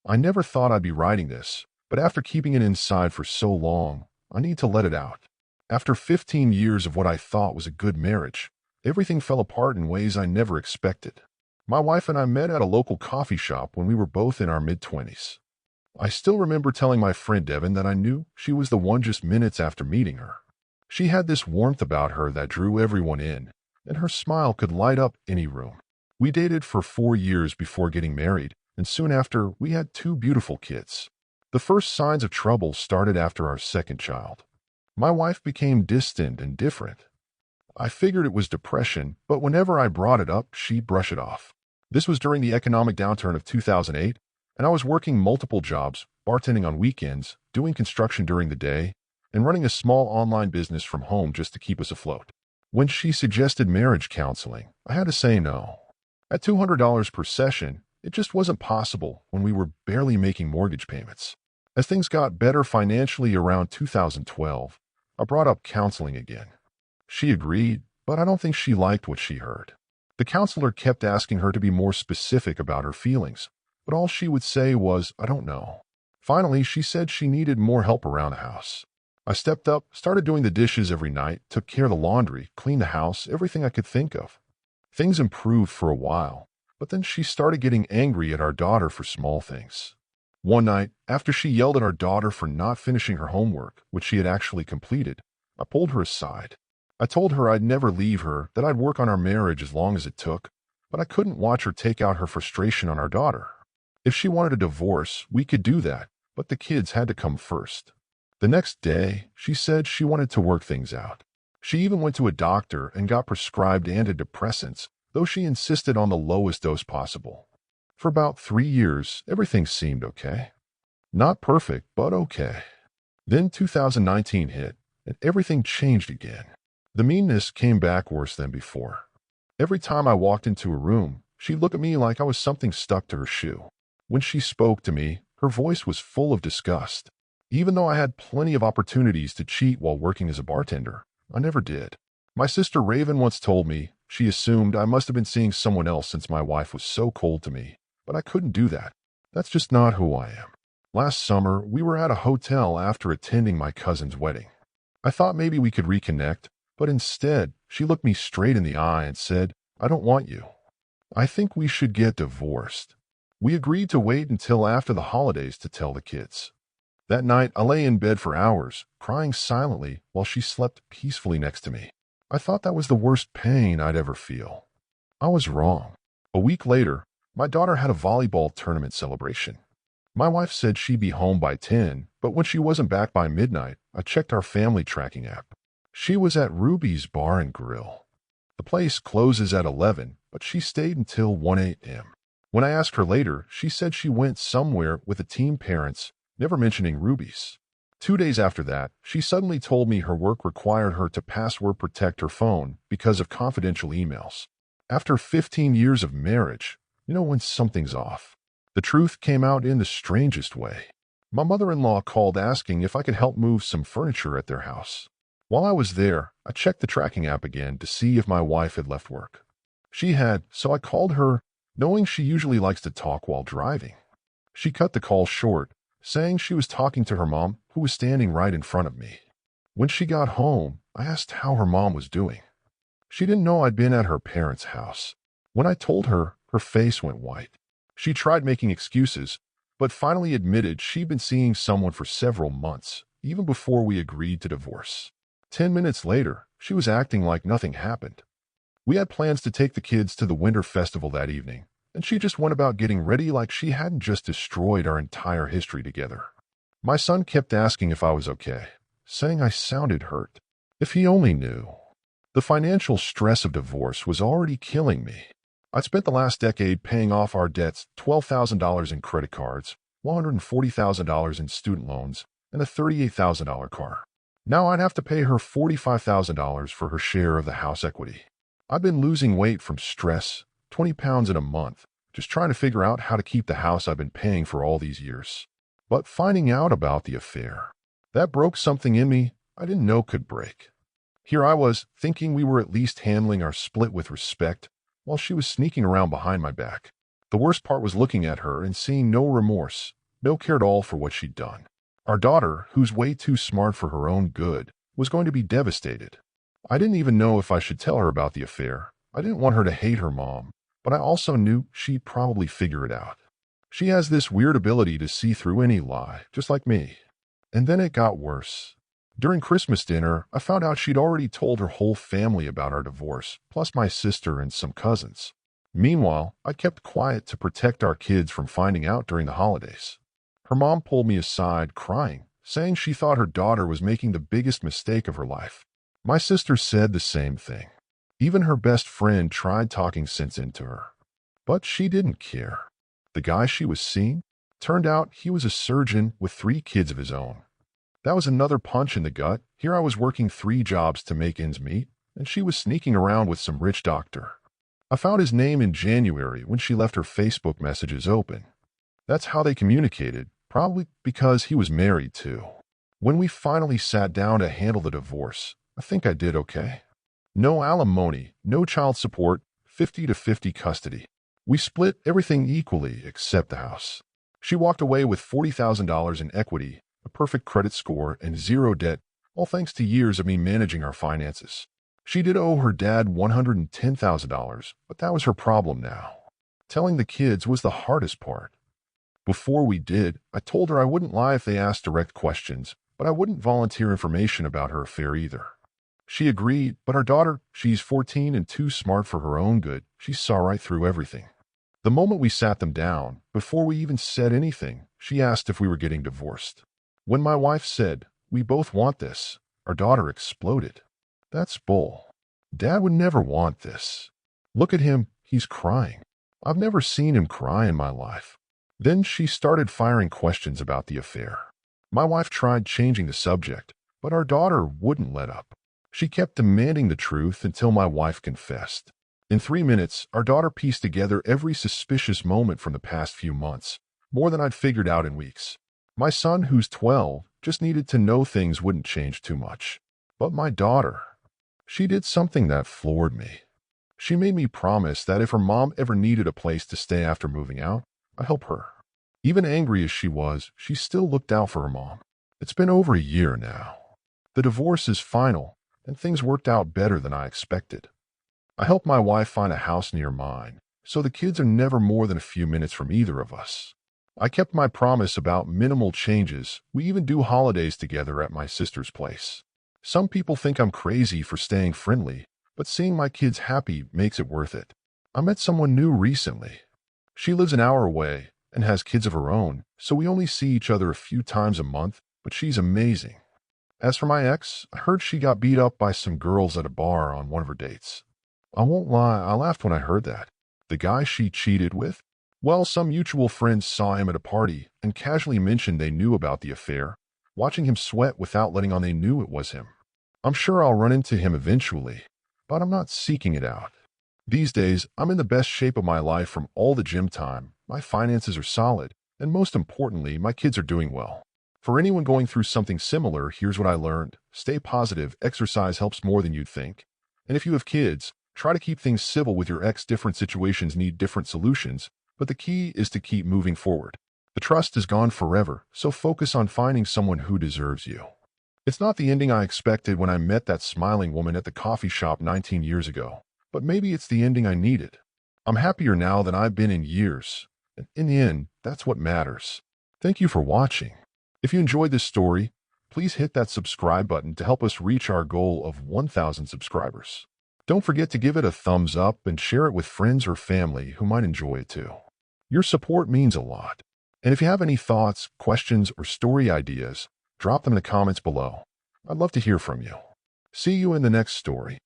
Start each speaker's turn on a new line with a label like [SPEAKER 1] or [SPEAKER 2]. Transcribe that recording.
[SPEAKER 1] I never thought I'd be writing this, but after keeping it inside for so long, I need to let it out. After 15 years of what I thought was a good marriage, everything fell apart in ways I never expected. My wife and I met at a local coffee shop when we were both in our mid-20s. I still remember telling my friend Devin that I knew she was the one just minutes after meeting her. She had this warmth about her that drew everyone in, and her smile could light up any room. We dated for 4 years before getting married, and soon after, we had 2 beautiful kids. The first signs of trouble started after our second child. My wife became distant and different. I figured it was depression, but whenever I brought it up, she'd brush it off. This was during the economic downturn of 2008, and I was working multiple jobs, bartending on weekends, doing construction during the day, and running a small online business from home just to keep us afloat. When she suggested marriage counseling, I had to say no. At $200 per session, it just wasn't possible when we were barely making mortgage payments. As things got better financially around 2012, I brought up counseling again. She agreed, but I don't think she liked what she heard. The counselor kept asking her to be more specific about her feelings, but all she would say was, "I don't know." Finally, she said she needed more help around the house. I stepped up, started doing the dishes every night, took care of the laundry, cleaned the house, everything I could think of. Things improved for a while, but then she started getting angry at our daughter for small things. One night, after she yelled at our daughter for not finishing her homework, which she had actually completed, I pulled her aside. I told her I'd never leave her, that I'd work on our marriage as long as it took, but I couldn't watch her take out her frustration on our daughter. If she wanted a divorce, we could do that, but the kids had to come first. The next day, she said she wanted to work things out. She even went to a doctor and got prescribed antidepressants, though she insisted on the lowest dose possible. For about 3 years, everything seemed okay. Not perfect, but okay. Then 2019 hit, and everything changed again. The meanness came back worse than before. Every time I walked into a room, she'd look at me like I was something stuck to her shoe. When she spoke to me, her voice was full of disgust. Even though I had plenty of opportunities to cheat while working as a bartender, I never did. My sister Raven once told me she assumed I must have been seeing someone else since my wife was so cold to me, but I couldn't do that. That's just not who I am. Last summer, we were at a hotel after attending my cousin's wedding. I thought maybe we could reconnect, but instead, she looked me straight in the eye and said, "I don't want you. I think we should get divorced." We agreed to wait until after the holidays to tell the kids. That night, I lay in bed for hours, crying silently while she slept peacefully next to me. I thought that was the worst pain I'd ever feel. I was wrong. A week later, my daughter had a volleyball tournament celebration. My wife said she'd be home by 10, but when she wasn't back by midnight, I checked our family tracking app. She was at Ruby's Bar and Grill. The place closes at 11, but she stayed until 1 a.m. When I asked her later, she said she went somewhere with the team parents, never mentioning Ruby's. 2 days after that, she suddenly told me her work required her to password protect her phone because of confidential emails. After 15 years of marriage, you know when something's off. The truth came out in the strangest way. My mother-in-law called asking if I could help move some furniture at their house. While I was there, I checked the tracking app again to see if my wife had left work. She had, so I called her, knowing she usually likes to talk while driving. She cut the call short, saying she was talking to her mom, who was standing right in front of me. When she got home, I asked how her mom was doing. She didn't know I'd been at her parents' house. When I told her, her face went white. She tried making excuses, but finally admitted she'd been seeing someone for several months, even before we agreed to divorce. 10 minutes later, she was acting like nothing happened. We had plans to take the kids to the winter festival that evening, and she just went about getting ready like she hadn't just destroyed our entire history together. My son kept asking if I was okay, saying I sounded hurt. If he only knew. The financial stress of divorce was already killing me. I'd spent the last decade paying off our debts, $12,000 in credit cards, $140,000 in student loans, and a $38,000 car. Now I'd have to pay her $45,000 for her share of the house equity. I've been losing weight from stress, 20 pounds in a month, just trying to figure out how to keep the house I've been paying for all these years. But finding out about the affair, that broke something in me I didn't know could break. Here I was, thinking we were at least handling our split with respect, while she was sneaking around behind my back. The worst part was looking at her and seeing no remorse, no care at all for what she'd done. Our daughter, who's way too smart for her own good, was going to be devastated. I didn't even know if I should tell her about the affair. I didn't want her to hate her mom, but I also knew she'd probably figure it out. She has this weird ability to see through any lie, just like me. And then it got worse. During Christmas dinner, I found out she'd already told her whole family about our divorce, plus my sister and some cousins. Meanwhile, I kept quiet to protect our kids from finding out during the holidays. Her mom pulled me aside, crying, saying she thought her daughter was making the biggest mistake of her life. My sister said the same thing. Even her best friend tried talking sense into her. But she didn't care. The guy she was seeing? Turned out he was a surgeon with 3 kids of his own. That was another punch in the gut. Here I was working 3 jobs to make ends meet, and she was sneaking around with some rich doctor. I found his name in January when she left her Facebook messages open. That's how they communicated, probably because he was married too. When we finally sat down to handle the divorce, I think I did okay. No alimony, no child support, 50-50 custody. We split everything equally except the house. She walked away with $40,000 in equity, a perfect credit score, and 0 debt, all thanks to years of me managing our finances. She did owe her dad $110,000, but that was her problem now. Telling the kids was the hardest part. Before we did, I told her I wouldn't lie if they asked direct questions, but I wouldn't volunteer information about her affair either. She agreed, but our daughter, she's 14 and too smart for her own good, she saw right through everything. The moment we sat them down, before we even said anything, she asked if we were getting divorced. When my wife said, "We both want this," our daughter exploded. "That's bull. Dad would never want this. Look at him, he's crying. I've never seen him cry in my life." Then she started firing questions about the affair. My wife tried changing the subject, but our daughter wouldn't let up. She kept demanding the truth until my wife confessed. In 3 minutes, our daughter pieced together every suspicious moment from the past few months, more than I'd figured out in weeks. My son, who's 12, just needed to know things wouldn't change too much. But my daughter, she did something that floored me. She made me promise that if her mom ever needed a place to stay after moving out, I'd help her. Even angry as she was, she still looked out for her mom. It's been over a year now. The divorce is final, and things worked out better than I expected. I helped my wife find a house near mine, so the kids are never more than a few minutes from either of us. I kept my promise about minimal changes. We even do holidays together at my sister's place. Some people think I'm crazy for staying friendly, but seeing my kids happy makes it worth it. I met someone new recently. She lives an hour away and has kids of her own, so we only see each other a few times a month, but she's amazing. As for my ex, I heard she got beat up by some girls at a bar on one of her dates. I won't lie, I laughed when I heard that. The guy she cheated with? Well, some mutual friends saw him at a party and casually mentioned they knew about the affair, watching him sweat without letting on they knew it was him. I'm sure I'll run into him eventually, but I'm not seeking it out. These days, I'm in the best shape of my life from all the gym time, my finances are solid, and most importantly, my kids are doing well. For anyone going through something similar, here's what I learned. Stay positive, exercise helps more than you'd think. And if you have kids, try to keep things civil with your ex. Different situations need different solutions, but the key is to keep moving forward. The trust is gone forever, so focus on finding someone who deserves you. It's not the ending I expected when I met that smiling woman at the coffee shop 19 years ago, but maybe it's the ending I needed. I'm happier now than I've been in years, and in the end, that's what matters. Thank you for watching. If you enjoyed this story, please hit that subscribe button to help us reach our goal of 1,000 subscribers. Don't forget to give it a thumbs up and share it with friends or family who might enjoy it too. Your support means a lot. And if you have any thoughts, questions, or story ideas, drop them in the comments below. I'd love to hear from you. See you in the next story.